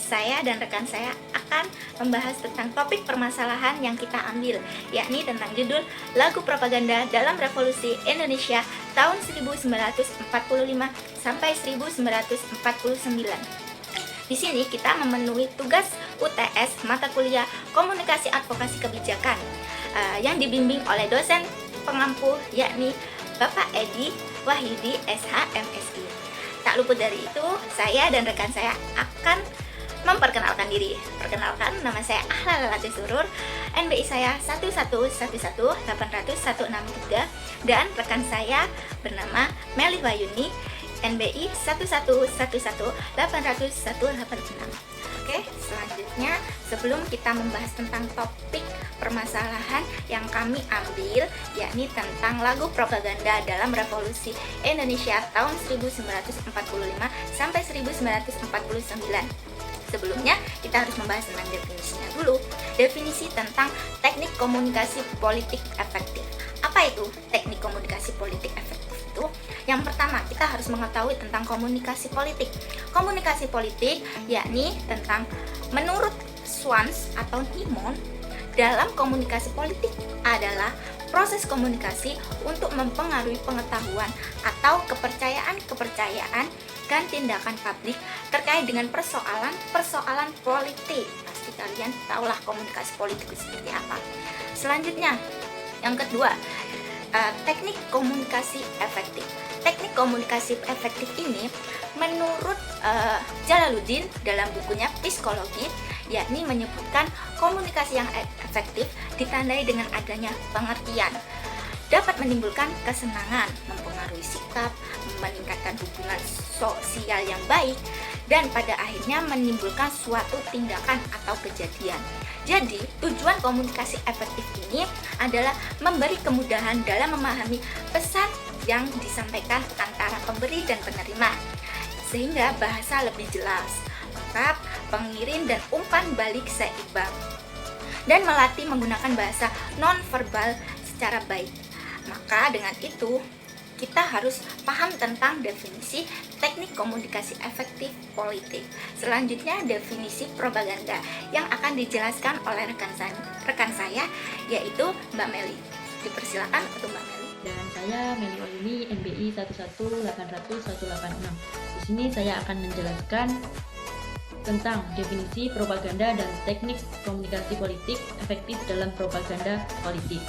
saya dan rekan saya akan membahas tentang topik permasalahan yang kita ambil, yakni tentang judul lagu propaganda dalam Revolusi Indonesia tahun 1945 sampai 1949. Di sini kita memenuhi tugas UTS mata kuliah Komunikasi Advokasi Kebijakan yang dibimbing oleh dosen pengampu, yakni Bapak Edi Wahyudi SH MSI. Tak luput dari itu, saya dan rekan saya akan memperkenalkan diri. Perkenalkan, nama saya Ahla Lalati Surur, NBI saya 11118001663, dan rekan saya bernama Meli Wayuni, NBI 11118001686. Oke, selanjutnya sebelum kita membahas tentang topik permasalahan yang kami ambil, yakni tentang lagu propaganda dalam Revolusi Indonesia tahun 1945 sampai 1949. Sebelumnya kita harus membahas tentang definisinya dulu. Definisi tentang teknik komunikasi politik efektif. Apa itu teknik komunikasi politik efektif itu? Yang pertama, kita harus mengetahui tentang komunikasi politik. Komunikasi politik yakni tentang menurut Swans atau Nimon, dalam komunikasi politik adalah proses komunikasi untuk mempengaruhi pengetahuan atau kepercayaan dan tindakan publik terkait dengan persoalan politik. Pasti kalian tahulah komunikasi politik itu seperti apa. Selanjutnya, yang kedua, teknik komunikasi efektif. Teknik komunikasi efektif ini menurut Jalaluddin dalam bukunya Psikologi, yakni menyebutkan komunikasi yang efektif ditandai dengan adanya pengertian, dapat menimbulkan kesenangan, mempengaruhi sikap, meningkatkan hubungan sosial yang baik, dan pada akhirnya menimbulkan suatu tindakan atau kejadian. Jadi, tujuan komunikasi efektif ini adalah memberi kemudahan dalam memahami pesan yang disampaikan antara pemberi dan penerima, sehingga bahasa lebih jelas, lengkap, pengirim dan umpan balik seimbang, dan melatih menggunakan bahasa non-verbal secara baik. Maka dengan itu, kita harus paham tentang definisi teknik komunikasi efektif politik. Selanjutnya, definisi propaganda yang akan dijelaskan oleh rekan saya, yaitu Mbak Meli. Dipersilakan untuk Mbak Meli. Dan saya Meli Wayuni, NBI 118001686. Di sini saya akan menjelaskan tentang definisi propaganda dan teknik komunikasi politik efektif dalam propaganda politik.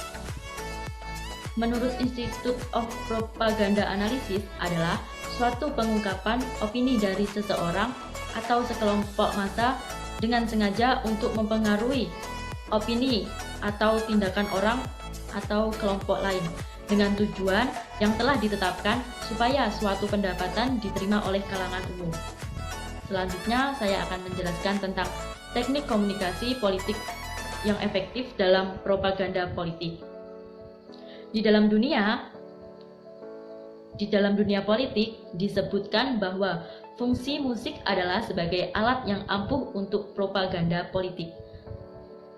Menurut Institute of Propaganda Analysis adalah suatu pengungkapan opini dari seseorang atau sekelompok massa dengan sengaja untuk mempengaruhi opini atau tindakan orang atau kelompok lain dengan tujuan yang telah ditetapkan supaya suatu pendapatan diterima oleh kalangan umum. Selanjutnya saya akan menjelaskan tentang teknik komunikasi politik yang efektif dalam propaganda politik. Di dalam dunia politik disebutkan bahwa fungsi musik adalah sebagai alat yang ampuh untuk propaganda politik.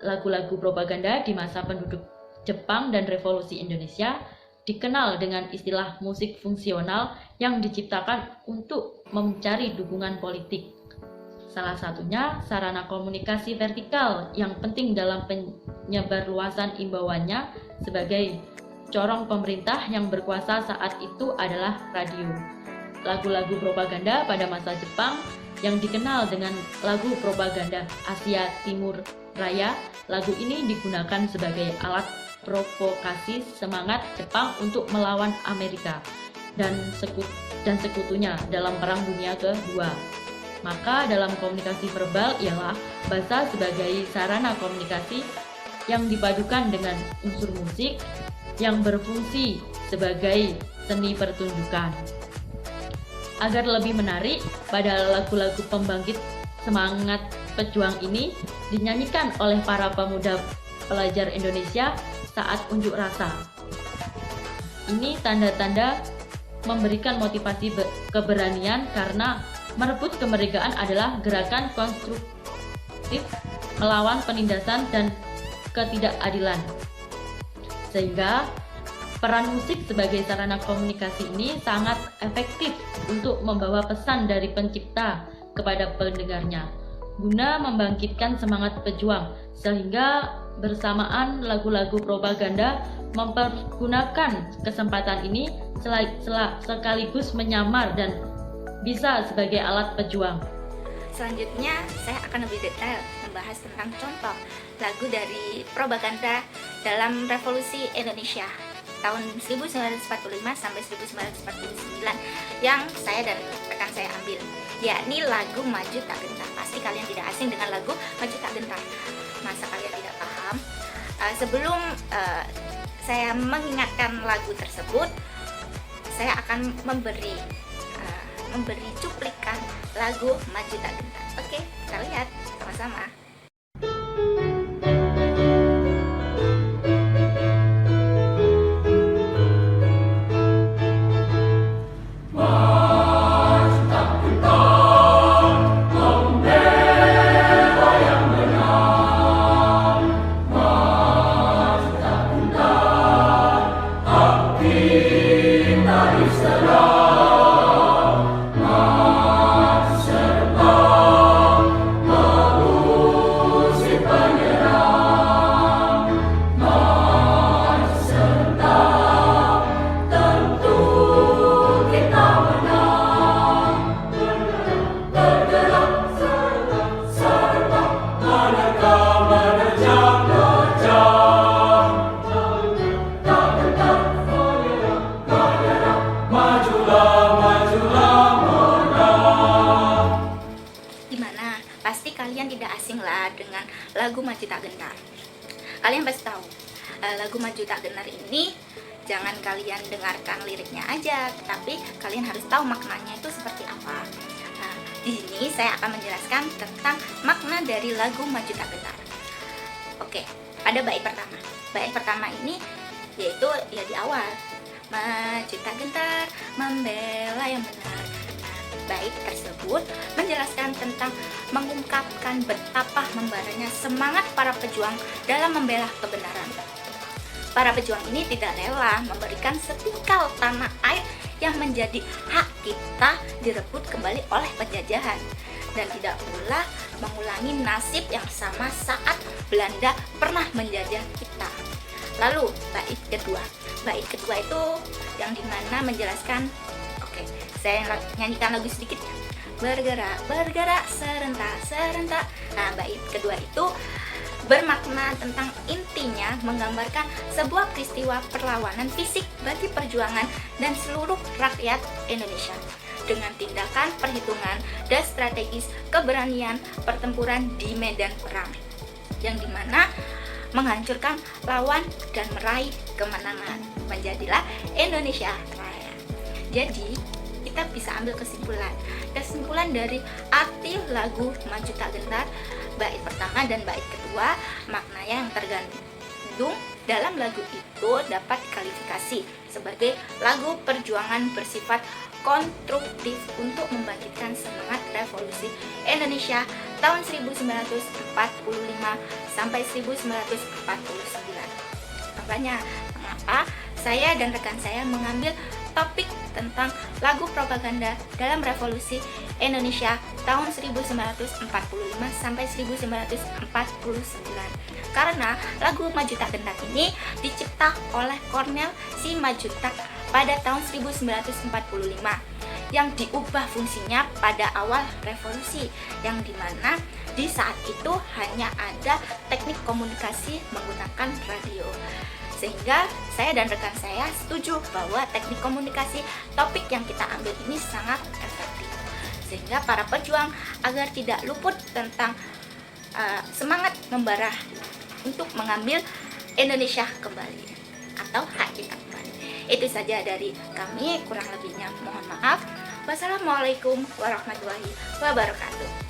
Lagu-lagu propaganda di masa penduduk Jepang dan Revolusi Indonesia dikenal dengan istilah musik fungsional yang diciptakan untuk mencari dukungan politik. Salah satunya sarana komunikasi vertikal yang penting dalam penyebarluasan imbauannya sebagai corong pemerintah yang berkuasa saat itu adalah radio. Lagu-lagu propaganda pada masa Jepang yang dikenal dengan lagu propaganda Asia Timur Raya, lagu ini digunakan sebagai alat provokasi semangat Jepang untuk melawan Amerika dan sekutunya dalam Perang Dunia Kedua. Maka dalam komunikasi verbal ialah bahasa sebagai sarana komunikasi yang dipadukan dengan unsur musik yang berfungsi sebagai seni pertunjukan. Agar lebih menarik, pada lagu-lagu pembangkit semangat pejuang ini dinyanyikan oleh para pemuda pelajar Indonesia saat unjuk rasa. Ini tanda-tanda memberikan motivasi keberanian karena merebut kemerdekaan adalah gerakan konstruktif melawan penindasan dan ketidakadilan. Sehingga peran musik sebagai sarana komunikasi ini sangat efektif untuk membawa pesan dari pencipta kepada pendengarnya. guna membangkitkan semangat pejuang, sehingga bersamaan lagu-lagu propaganda mempergunakan kesempatan ini sekaligus menyamar dan bisa sebagai alat pejuang. Selanjutnya, saya akan lebih detail membahas tentang contoh lagu dari propaganda dalam Revolusi Indonesia tahun 1945 sampai 1949 yang saya dan rekan saya ambil, yakni lagu Maju Tak Gentar. Pasti kalian tidak asing dengan lagu Maju Tak Gentar. Masa kalian tidak paham? Sebelum saya mengingatkan lagu tersebut, saya akan memberi cuplikan lagu Maju Tak Gentar. Oke, kita lihat sama-sama. Pasti kalian tidak asing lah dengan lagu Maju Tak Gentar. Kalian pasti tahu lagu Maju Tak Gentar ini jangan kalian dengarkan liriknya aja, tapi kalian harus tahu maknanya itu seperti apa. Nah, di sini saya akan menjelaskan tentang makna dari lagu Maju Tak Gentar. Oke, ada bait pertama. Bait pertama ini yaitu ya di awal, maju tak gentar, membela yang benar. Bait tersebut menjelaskan tentang mengungkapkan betapa membaranya semangat para pejuang dalam membela kebenaran. Para pejuang ini tidak rela memberikan setikal tanah air yang menjadi hak kita direbut kembali oleh penjajahan, dan tidak pula mengulangi nasib yang sama saat Belanda pernah menjajah kita. Lalu bait kedua itu yang dimana menjelaskan, saya nyanyikan lagu sedikit ya. Bergerak serentak. Nah, bait kedua itu bermakna tentang intinya menggambarkan sebuah peristiwa perlawanan fisik bagi perjuangan dan seluruh rakyat Indonesia dengan tindakan perhitungan dan strategis keberanian pertempuran di medan perang, yang dimana menghancurkan lawan dan meraih kemenangan. Menjadilah Indonesia Raya. Jadi kita bisa ambil kesimpulan dari arti lagu Maju Tak Gentar bait pertama dan bait kedua. Maknanya yang tergandung dalam lagu itu dapat dikualifikasi sebagai lagu perjuangan bersifat konstruktif untuk membangkitkan semangat revolusi Indonesia tahun 1945 sampai 1949. Makanya mengapa saya dan rekan saya mengambil topik tentang lagu propaganda dalam revolusi Indonesia tahun 1945 sampai 1949. Karena lagu Maju Tak Gentar ini dicipta oleh Kornel Simanjuntak pada tahun 1945 yang diubah fungsinya pada awal revolusi, yang dimana di saat itu hanya ada teknik komunikasi menggunakan radio. Sehingga saya dan rekan saya setuju bahwa teknik komunikasi topik yang kita ambil ini sangat efektif, sehingga para pejuang agar tidak luput tentang semangat membara untuk mengambil Indonesia kembali atau hak kita kembali. Itu saja dari kami, kurang lebihnya mohon maaf. Wassalamualaikum warahmatullahi wabarakatuh.